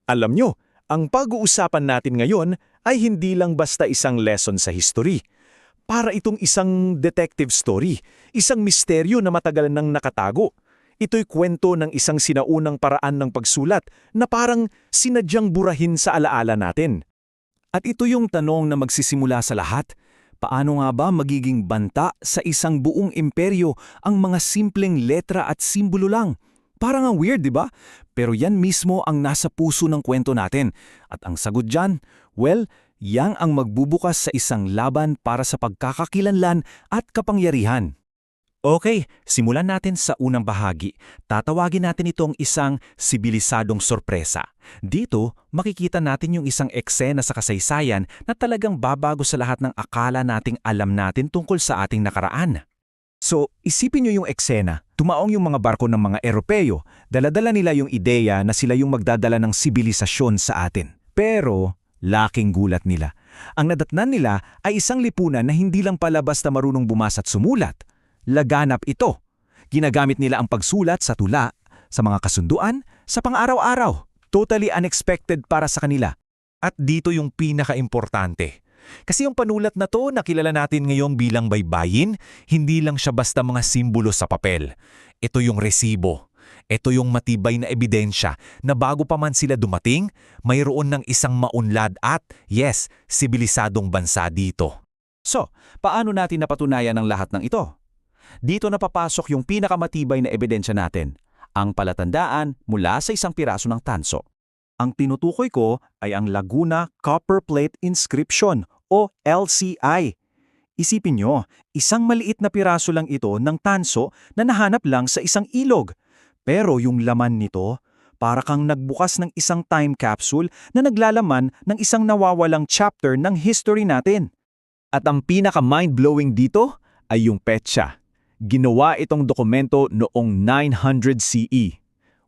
Alam nyo, ang pag-uusapan natin ngayon ay hindi lang basta isang lesson sa history. Para itong isang detective story, isang misteryo na matagal nang nakatago. Ito'y kwento ng isang sinaunang paraan ng pagsulat na parang sinadyang burahin sa alaala natin. At ito yung tanong na magsisimula sa lahat. Paano nga ba magiging banta sa isang buong imperyo ang mga simpleng letra at simbolo lang? Parang ang weird, di ba? Pero yan mismo ang nasa puso ng kwento natin. At ang sagot dyan, well, yang ang magbubukas sa isang laban para sa pagkakakilanlan at kapangyarihan. Okay, simulan natin sa unang bahagi. Tatawagin natin itong isang sibilisadong sorpresa. Dito, makikita natin yung isang eksena sa kasaysayan na talagang babago sa lahat ng akala nating alam natin tungkol sa ating nakaraan. So, isipin nyo yung eksena. Tumaong yung mga barko ng mga Europeo. Dala-dala nila yung ideya na sila yung magdadala ng sibilisasyon sa atin. Pero, laking gulat nila. Ang nadatnan nila ay isang lipunan na hindi lang pala basta marunong bumasa at sumulat. Laganap ito. Ginagamit nila ang pagsulat sa tula, sa mga kasunduan, sa pang-araw-araw. Totally unexpected para sa kanila. At dito yung pinaka-importante. Kasi yung panulat na to na kilala natin ngayong bilang baybayin, hindi lang siya basta mga simbolo sa papel. Ito yung resibo. Ito yung matibay na ebidensya na bago pa man sila dumating, mayroon ng isang maunlad at, yes, sibilisadong bansa dito. So, paano natin napatunayan ang lahat ng ito? Dito na papasok yung pinakamatibay na ebidensya natin, ang palatandaan mula sa isang piraso ng tanso. Ang tinutukoy ko ay ang Laguna Copper Plate Inscription o LCI. Isipin nyo, isang maliit na piraso lang ito ng tanso na nahanap lang sa isang ilog. Pero yung laman nito, para kang nagbukas ng isang time capsule na naglalaman ng isang nawawalang chapter ng history natin. At ang pinaka-mind-blowing dito ay yung petsa. Ginawa itong dokumento noong 900 CE.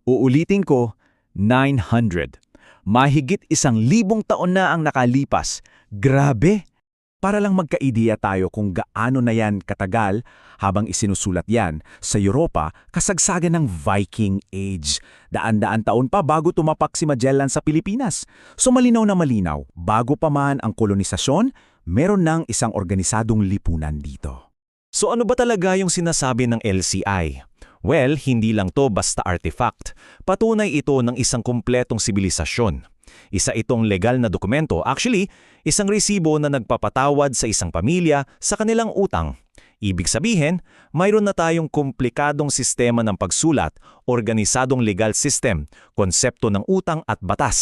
Uulitin ko, 900. Mahigit 1,000 taon na ang nakalipas. Grabe! Para lang magka-ideya tayo kung gaano na yan katagal habang isinusulat yan sa Europa kasagsagan ng Viking Age. Daan-daan taon pa bago tumapak si Magellan sa Pilipinas. So malinaw na malinaw, bago pa man ang kolonisasyon, meron ng isang organisadong lipunan dito. So ano ba talaga yung sinasabi ng LCI? Well, hindi lang to basta artifact. Patunay ito ng isang kumpletong sibilisasyon. Isa itong legal na dokumento, actually, isang resibo na nagpapatawad sa isang pamilya sa kanilang utang. Ibig sabihin, mayroon na tayong komplikadong sistema ng pagsulat, organisadong legal system, konsepto ng utang at batas.